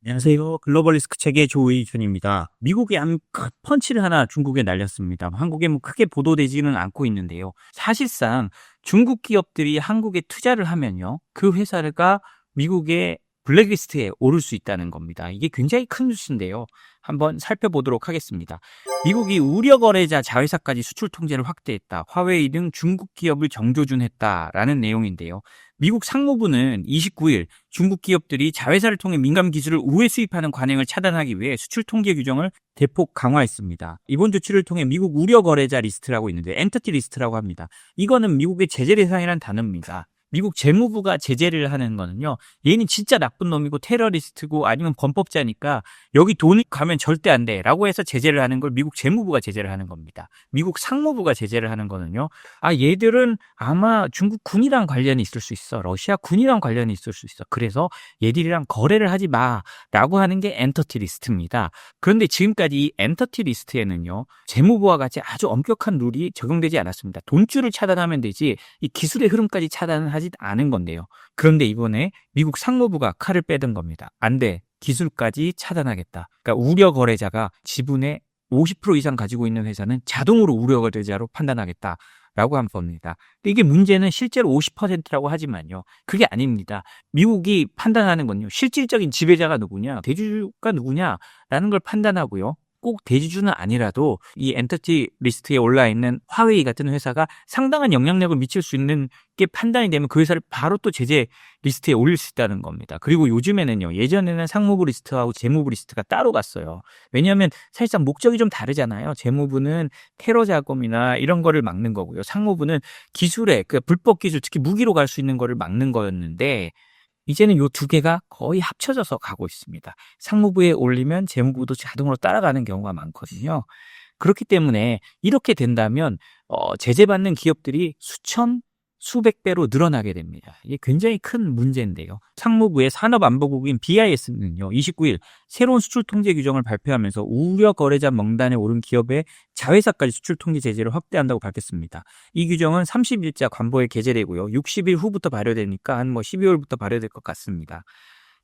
안녕하세요. 글로벌 리스크 체계 조의준입니다. 미국이 큰 펀치를 하나 중국에 날렸습니다. 한국에 크게 보도되지는 않고 있는데요. 사실상 중국 기업들이 한국에 투자를 하면요, 그 회사가 미국의 블랙리스트에 오를 수 있다는 겁니다. 이게 굉장히 큰 뉴스인데요. 한번 살펴보도록 하겠습니다. 미국이 우려 거래자 자회사까지 수출 통제를 확대했다. 화웨이 등 중국 기업을 정조준했다라는 내용인데요. 미국 상무부는 29일 중국 기업들이 자회사를 통해 민감 기술을 우회 수입하는 관행을 차단하기 위해 수출 통제 규정을 대폭 강화했습니다. 이번 조치를 통해 미국 우려 거래자 리스트라고 있는데 엔터티 리스트라고 합니다. 이거는 미국의 제재 대상이라는 단어입니다. 미국 재무부가 제재를 하는 거는요, 얘는 진짜 나쁜 놈이고 테러리스트고 아니면 범법자니까 여기 돈이 가면 절대 안 돼 라고 해서 제재를 하는 걸 미국 재무부가 제재를 하는 겁니다. 미국 상무부가 제재를 하는 거는요, 얘들은 아마 중국 군이랑 관련이 있을 수 있어, 러시아 군이랑 관련이 있을 수 있어, 그래서 얘들이랑 거래를 하지 마 라고 하는 게 엔터티 리스트입니다. 그런데 지금까지 이 엔터티 리스트에는요, 재무부와 같이 아주 엄격한 룰이 적용되지 않았습니다. 돈줄을 차단하면 되지 이 기술의 흐름까지 차단을 하지 않은 건데요. 그런데 이번에 미국 상무부가 칼을 빼든 겁니다. 안 돼. 기술까지 차단하겠다. 그러니까 우려 거래자가 지분의 50% 이상 가지고 있는 회사는 자동으로 우려 거래자로 판단하겠다라고 한 겁니다. 이게 문제는 실제로 50%라고 하지만요, 그게 아닙니다. 미국이 판단하는 건요, 실질적인 지배자가 누구냐, 대주주가 누구냐라는 걸 판단하고요. 꼭 대주주는 아니라도 이 엔터티 리스트에 올라있는 화웨이 같은 회사가 상당한 영향력을 미칠 수 있는 게 판단이 되면 그 회사를 바로 또 제재 리스트에 올릴 수 있다는 겁니다. 그리고 요즘에는요, 예전에는 상무부 리스트하고 재무부 리스트가 따로 갔어요. 왜냐하면 사실상 목적이 좀 다르잖아요. 재무부는 테러 자금이나 이런 거를 막는 거고요. 상무부는 기술의 불법 기술, 특히 무기로 갈 수 있는 거를 막는 거였는데, 이제는 이 두 개가 거의 합쳐져서 가고 있습니다. 상무부에 올리면 재무부도 자동으로 따라가는 경우가 많거든요. 그렇기 때문에 이렇게 된다면 제재받는 기업들이 수천, 수백 배로 늘어나게 됩니다. 이게 굉장히 큰 문제인데요. 상무부의 산업안보국인 BIS는요, 29일 새로운 수출 통제 규정을 발표하면서 우려 거래자 명단에 오른 기업의 자회사까지 수출 통제 제재를 확대한다고 밝혔습니다. 이 규정은 30일자 관보에 게재되고요. 60일 후부터 발효되니까 한 12월부터 발효될 것 같습니다.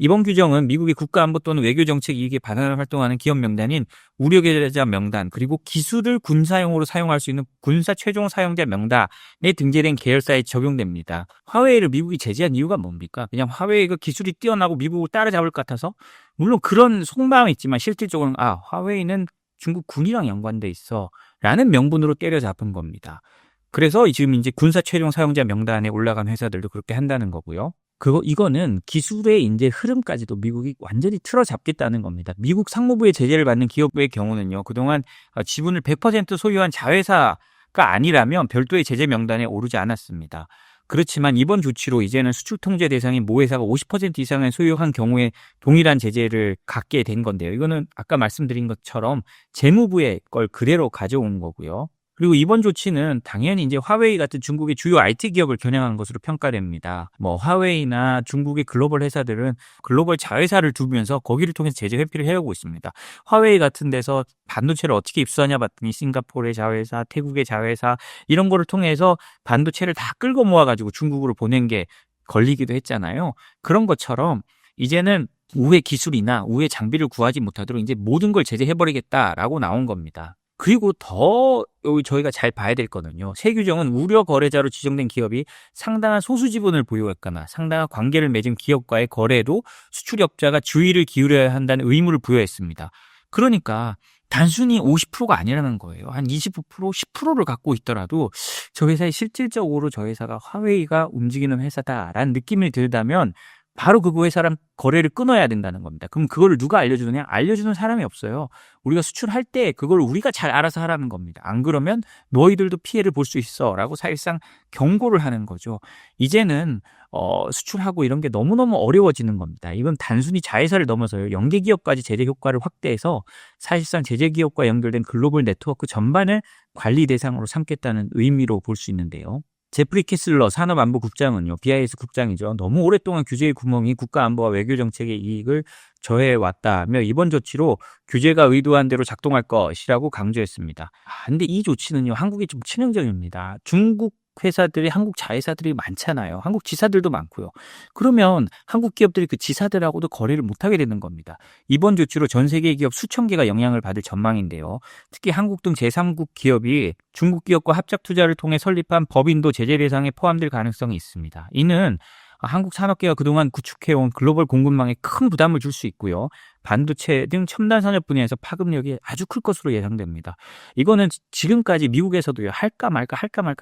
이번 규정은 미국의 국가안보 또는 외교정책 이익에 반하는 활동하는 기업 명단인 우려 거래자 명단, 그리고 기술을 군사용으로 사용할 수 있는 군사 최종 사용자 명단에 등재된 계열사에 적용됩니다. 화웨이를 미국이 제재한 이유가 뭡니까? 그냥 화웨이가 기술이 뛰어나고 미국을 따라잡을 것 같아서? 물론 그런 속마음이 있지만 실질적으로는 화웨이는 중국 군이랑 연관돼 있어 라는 명분으로 때려잡은 겁니다. 그래서 지금 이제 군사 최종 사용자 명단에 올라간 회사들도 그렇게 한다는 거고요. 이거는 기술의 이제 흐름까지도 미국이 완전히 틀어잡겠다는 겁니다. 미국 상무부의 제재를 받는 기업의 경우는요, 그동안 지분을 100% 소유한 자회사가 아니라면 별도의 제재 명단에 오르지 않았습니다. 그렇지만 이번 조치로 이제는 수출 통제 대상인 모 회사가 50% 이상을 소유한 경우에 동일한 제재를 갖게 된 건데요. 이거는 아까 말씀드린 것처럼 재무부의 걸 그대로 가져온 거고요. 그리고 이번 조치는 당연히 이제 화웨이 같은 중국의 주요 IT 기업을 겨냥한 것으로 평가됩니다. 화웨이나 중국의 글로벌 회사들은 글로벌 자회사를 두면서 거기를 통해서 제재 회피를 해오고 있습니다. 화웨이 같은 데서 반도체를 어떻게 입수하냐 봤더니 싱가포르의 자회사, 태국의 자회사 이런 거를 통해서 반도체를 다 끌고 모아가지고 중국으로 보낸 게 걸리기도 했잖아요. 그런 것처럼 이제는 우회 기술이나 우회 장비를 구하지 못하도록 이제 모든 걸 제재해버리겠다라고 나온 겁니다. 그리고 더 저희가 잘 봐야 될 거는요, 새 규정은 우려 거래자로 지정된 기업이 상당한 소수 지분을 보유했거나 상당한 관계를 맺은 기업과의 거래에도 수출업자가 주의를 기울여야 한다는 의무를 부여했습니다. 그러니까 단순히 50%가 아니라는 거예요. 한 25%, 10%를 갖고 있더라도 저 회사에 실질적으로 저 회사가 화웨이가 움직이는 회사다라는 느낌이 들다면 바로 그 회사랑 거래를 끊어야 된다는 겁니다. 그럼 그거를 누가 알려주느냐? 알려주는 사람이 없어요. 우리가 수출할 때 그걸 우리가 잘 알아서 하라는 겁니다. 안 그러면 너희들도 피해를 볼 수 있어 라고 사실상 경고를 하는 거죠. 이제는 수출하고 이런 게 너무너무 어려워지는 겁니다. 이건 단순히 자회사를 넘어서요, 연계기업까지 제재 효과를 확대해서 사실상 제재기업과 연결된 글로벌 네트워크 전반을 관리 대상으로 삼겠다는 의미로 볼 수 있는데요. 제프리 키슬러 산업안보국장은요, BIS 국장이죠, 너무 오랫동안 규제의 구멍이 국가안보와 외교정책의 이익을 저해왔다며 이번 조치로 규제가 의도한 대로 작동할 것이라고 강조했습니다. 근데 이 조치는요, 한국이 좀 치명적입니다. 중국 회사들이 한국 자회사들이 많잖아요. 한국 지사들도 많고요. 그러면 한국 기업들이 그 지사들하고도 거래를 못하게 되는 겁니다. 이번 조치로 전 세계 기업 수천 개가 영향을 받을 전망인데요. 특히 한국 등 제3국 기업이 중국 기업과 합작 투자를 통해 설립한 법인도 제재 대상에 포함될 가능성이 있습니다. 이는 한국 산업계가 그동안 구축해온 글로벌 공급망에 큰 부담을 줄 수 있고요. 반도체 등 첨단 산업 분야에서 파급력이 아주 클 것으로 예상됩니다. 이거는 지금까지 미국에서도요. 할까 말까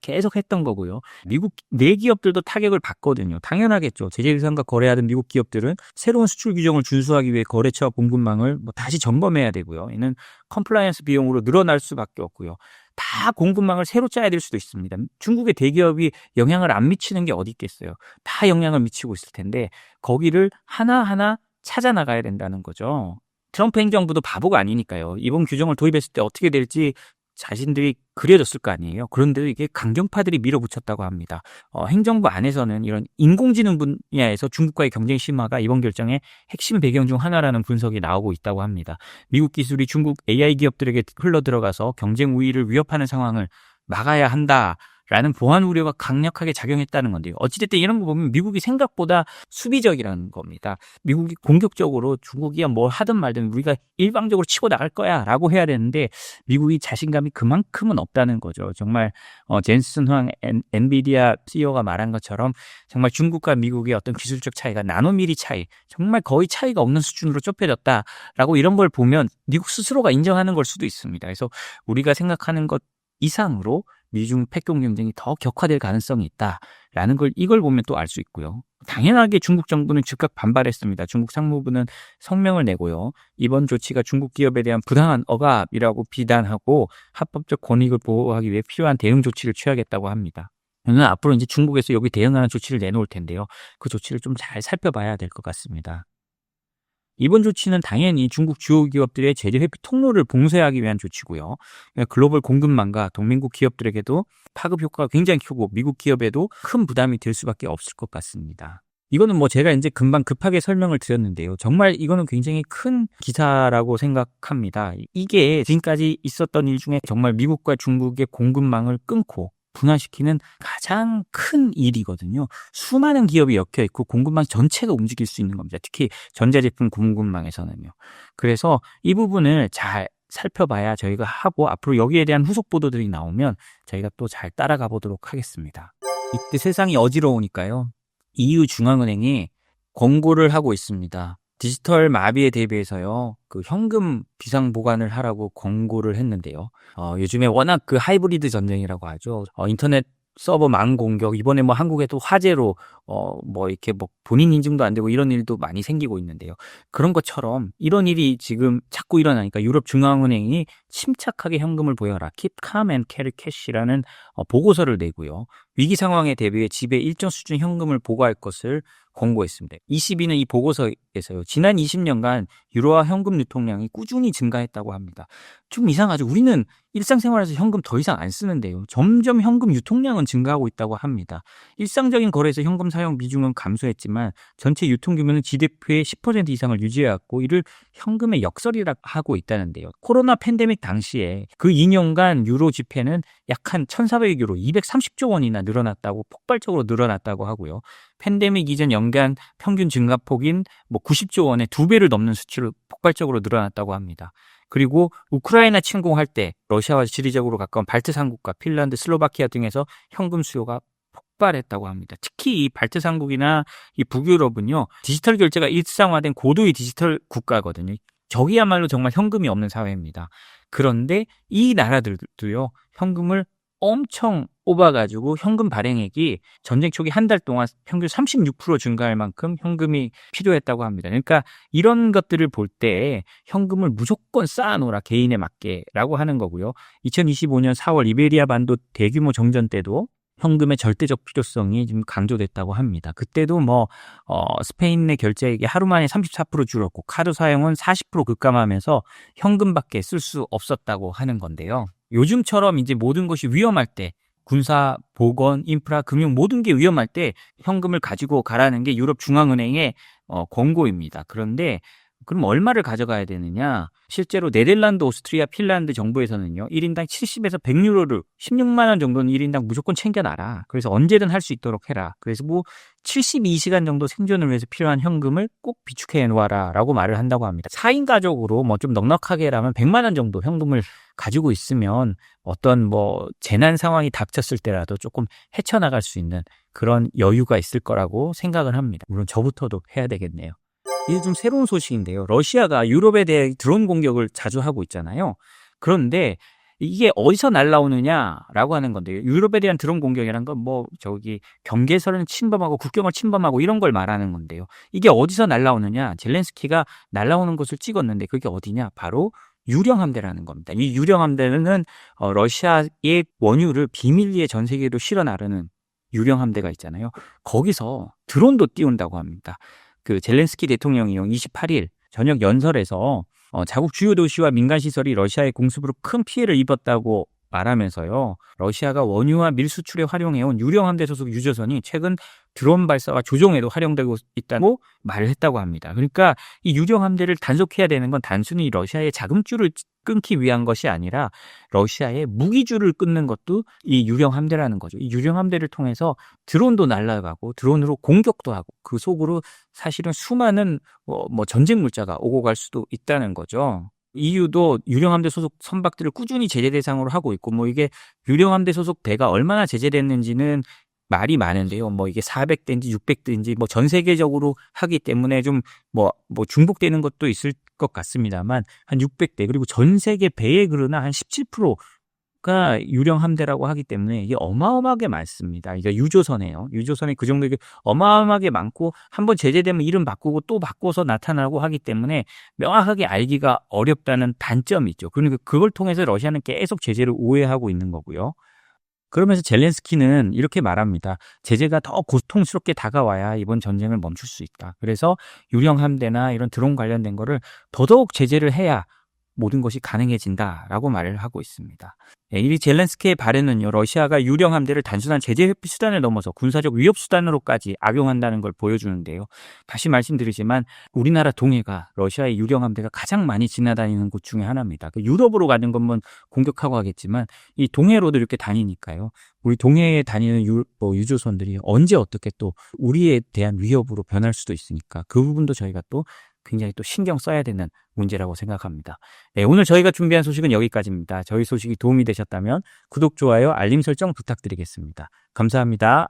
계속 했던 거고요. 미국 내 기업들도 타격을 받거든요. 당연하겠죠. 제재 대상과 거래하던 미국 기업들은 새로운 수출 규정을 준수하기 위해 거래처와 공급망을 다시 점검해야 되고요. 이는 컴플라이언스 비용으로 늘어날 수밖에 없고요. 다 공급망을 새로 짜야 될 수도 있습니다. 중국의 대기업이 영향을 안 미치는 게 어디 있겠어요. 다 영향을 미치고 있을 텐데 거기를 하나하나 찾아 나가야 된다는 거죠. 트럼프 행정부도 바보가 아니니까요. 이번 규정을 도입했을 때 어떻게 될지 자신들이 그려졌을 거 아니에요. 그런데도 이게 강경파들이 밀어붙였다고 합니다. 행정부 안에서는 이런 인공지능 분야에서 중국과의 경쟁 심화가 이번 결정의 핵심 배경 중 하나라는 분석이 나오고 있다고 합니다. 미국 기술이 중국 AI 기업들에게 흘러들어가서 경쟁 우위를 위협하는 상황을 막아야 한다라는 보안 우려가 강력하게 작용했다는 건데요. 어찌됐든 이런 거 보면 미국이 생각보다 수비적이라는 겁니다. 미국이 공격적으로 중국이 뭘 하든 말든 우리가 일방적으로 치고 나갈 거야 라고 해야 되는데 미국이 자신감이 그만큼은 없다는 거죠. 정말 젠슨 황 엔비디아 CEO가 말한 것처럼 정말 중국과 미국의 어떤 기술적 차이가 나노미리 차이, 정말 거의 차이가 없는 수준으로 좁혀졌다라고 이런 걸 보면 미국 스스로가 인정하는 걸 수도 있습니다. 그래서 우리가 생각하는 것 이상으로 미중 패권 경쟁이 더 격화될 가능성이 있다라는 걸 이걸 보면 또 알 수 있고요. 당연하게 중국 정부는 즉각 반발했습니다. 중국 상무부는 성명을 내고요. 이번 조치가 중국 기업에 대한 부당한 억압이라고 비난하고 합법적 권익을 보호하기 위해 필요한 대응 조치를 취하겠다고 합니다. 저는 앞으로 이제 중국에서 여기 대응하는 조치를 내놓을 텐데요. 그 조치를 좀 잘 살펴봐야 될 것 같습니다. 이번 조치는 당연히 중국 주요 기업들의 제재 회피 통로를 봉쇄하기 위한 조치고요. 글로벌 공급망과 동맹국 기업들에게도 파급 효과가 굉장히 크고 미국 기업에도 큰 부담이 될 수밖에 없을 것 같습니다. 이거는 제가 이제 금방 급하게 설명을 드렸는데요. 정말 이거는 굉장히 큰 기사라고 생각합니다. 이게 지금까지 있었던 일 중에 정말 미국과 중국의 공급망을 끊고 분화시키는 가장 큰 일이거든요. 수많은 기업이 엮여 있고 공급망 전체가 움직일 수 있는 겁니다. 특히 전자제품 공급망에서는요. 그래서 이 부분을 잘 살펴봐야 저희가 하고 앞으로 여기에 대한 후속 보도들이 나오면 저희가 또 잘 따라가 보도록 하겠습니다. 이때 세상이 어지러우니까요. EU 중앙은행이 권고를 하고 있습니다. 디지털 마비에 대비해서요. 그 현금 비상 보관을 하라고 권고를 했는데요. 요즘에 워낙 그 하이브리드 전쟁이라고 하죠. 인터넷 서버 망 공격, 이번에 한국에도 화재로 이렇게 본인 인증도 안 되고 이런 일도 많이 생기고 있는데요. 그런 것처럼 이런 일이 지금 자꾸 일어나니까 유럽 중앙은행이 침착하게 현금을 보여라. Keep calm and carry cash라는 보고서를 내고요. 위기 상황에 대비해 집에 일정 수준 현금을 보고할 것을 권고했습니다. ECB는 이 보고서에서요. 지난 20년간 유로화 현금 유통량이 꾸준히 증가했다고 합니다. 좀 이상하죠. 우리는 일상생활에서 현금 더 이상 안 쓰는데요. 점점 현금 유통량은 증가하고 있다고 합니다. 일상적인 거래에서 현금 사용 비중은 감소했지만 전체 유통 규모는 GDP의 10% 이상을 유지해왔고 이를 현금의 역설이라고 하고 있다는데요. 코로나 팬데믹 당시에 그 2년간 유로 지폐는 약 한 1,400유로, 230조 원이나 늘어났다고 폭발적으로 늘어났다고 하고요. 팬데믹 이전 연간 평균 증가폭인 90조 원의 2배를 넘는 수치로 폭발적으로 늘어났다고 합니다. 그리고 우크라이나 침공할 때 러시아와 지리적으로 가까운 발트 삼국과 핀란드, 슬로바키아 등에서 현금 수요가 폭발했다고 합니다. 특히 이 발트 삼국이나 이 북유럽은요. 디지털 결제가 일상화된 고도의 디지털 국가거든요. 저기야말로 정말 현금이 없는 사회입니다. 그런데 이 나라들도요. 현금을 엄청 뽑아가지고 현금 발행액이 전쟁 초기 한 달 동안 평균 36% 증가할 만큼 현금이 필요했다고 합니다. 그러니까 이런 것들을 볼 때 현금을 무조건 쌓아놓으라 개인에 맞게라고 하는 거고요. 2025년 4월 이베리아 반도 대규모 정전 때도 현금의 절대적 필요성이 지금 강조됐다고 합니다. 그때도 스페인 내 결제액이 하루 만에 34% 줄었고 카드 사용은 40% 급감하면서 현금밖에 쓸 수 없었다고 하는 건데요. 요즘처럼 이제 모든 것이 위험할 때 군사, 보건, 인프라, 금융 모든 게 위험할 때 현금을 가지고 가라는 게 유럽 중앙은행의 권고입니다. 그런데 그럼 얼마를 가져가야 되느냐? 실제로 네덜란드, 오스트리아, 핀란드 정부에서는요. 1인당 70에서 100유로를 16만 원 정도는 1인당 무조건 챙겨놔라. 그래서 언제든 할 수 있도록 해라. 그래서 뭐 72시간 정도 생존을 위해서 필요한 현금을 꼭 비축해 놓아라 라고 말을 한다고 합니다. 4인 가족으로 뭐 좀 넉넉하게라면 100만 원 정도 현금을 가지고 있으면 어떤 뭐 재난 상황이 닥쳤을 때라도 조금 헤쳐나갈 수 있는 그런 여유가 있을 거라고 생각을 합니다. 물론 저부터도 해야 되겠네요. 이게 좀 새로운 소식인데요. 러시아가 유럽에 대해 드론 공격을 자주 하고 있잖아요. 그런데 이게 어디서 날라오느냐라고 하는 건데요. 유럽에 대한 드론 공격이란 건 뭐 저기 경계선을 침범하고 국경을 침범하고 이런 걸 말하는 건데요. 이게 어디서 날라오느냐? 젤렌스키가 날라오는 것을 찍었는데 그게 어디냐? 바로 유령 함대라는 겁니다. 이 유령 함대는 러시아의 원유를 비밀리에 전 세계로 실어 나르는 유령 함대가 있잖아요. 거기서 드론도 띄운다고 합니다. 그 젤렌스키 대통령이요 28일 저녁 연설에서 자국 주요 도시와 민간 시설이 러시아의 공습으로 큰 피해를 입었다고 말하면서요. 러시아가 원유와 밀 수출에 활용해온 유령 함대 소속 유조선이 최근 드론 발사와 조종에도 활용되고 있다고 말을 했다고 합니다. 그러니까 이 유령 함대를 단속해야 되는 건 단순히 러시아의 자금줄을 끊기 위한 것이 아니라 러시아의 무기줄을 끊는 것도 이 유령 함대라는 거죠. 이 유령 함대를 통해서 드론도 날아가고 드론으로 공격도 하고 그 속으로 사실은 수많은 뭐 전쟁 물자가 오고 갈 수도 있다는 거죠. EU도 유령함대 소속 선박들을 꾸준히 제재 대상으로 하고 있고 뭐 이게 유령함대 소속 배가 얼마나 제재됐는지는 말이 많은데요. 뭐 이게 400대인지 600대인지 뭐 전 세계적으로 하기 때문에 좀 뭐 중복되는 것도 있을 것 같습니다만 한 600대 그리고 전 세계 배의 그루나 한 17%가 유령 함대라고 하기 때문에 이게 어마어마하게 많습니다. 이게 유조선이에요. 유조선이 그 정도 어마어마하게 많고 한번 제재되면 이름 바꾸고 또 바꿔서 나타나고 하기 때문에 명확하게 알기가 어렵다는 단점이 있죠. 그러니까 그걸 통해서 러시아는 계속 제재를 우회하고 있는 거고요. 그러면서 젤렌스키는 이렇게 말합니다. 제재가 더 고통스럽게 다가와야 이번 전쟁을 멈출 수 있다. 그래서 유령 함대나 이런 드론 관련된 거를 더더욱 제재를 해야 모든 것이 가능해진다라고 말을 하고 있습니다. 이 젤렌스키의 발언은요. 러시아가 유령 함대를 단순한 제재 회피 수단을 넘어서 군사적 위협 수단으로까지 악용한다는 걸 보여주는데요. 다시 말씀드리지만 우리나라 동해가 러시아의 유령 함대가 가장 많이 지나다니는 곳 중에 하나입니다. 그 유럽으로 가는 것만 공격하고 하겠지만 이 동해로도 이렇게 다니니까요. 우리 동해에 다니는 유조선들이 언제 어떻게 또 우리에 대한 위협으로 변할 수도 있으니까 그 부분도 저희가 또 굉장히 또 신경 써야 되는 문제라고 생각합니다. 네, 오늘 저희가 준비한 소식은 여기까지입니다. 저희 소식이 도움이 되셨다면 구독, 좋아요, 알림 설정 부탁드리겠습니다. 감사합니다.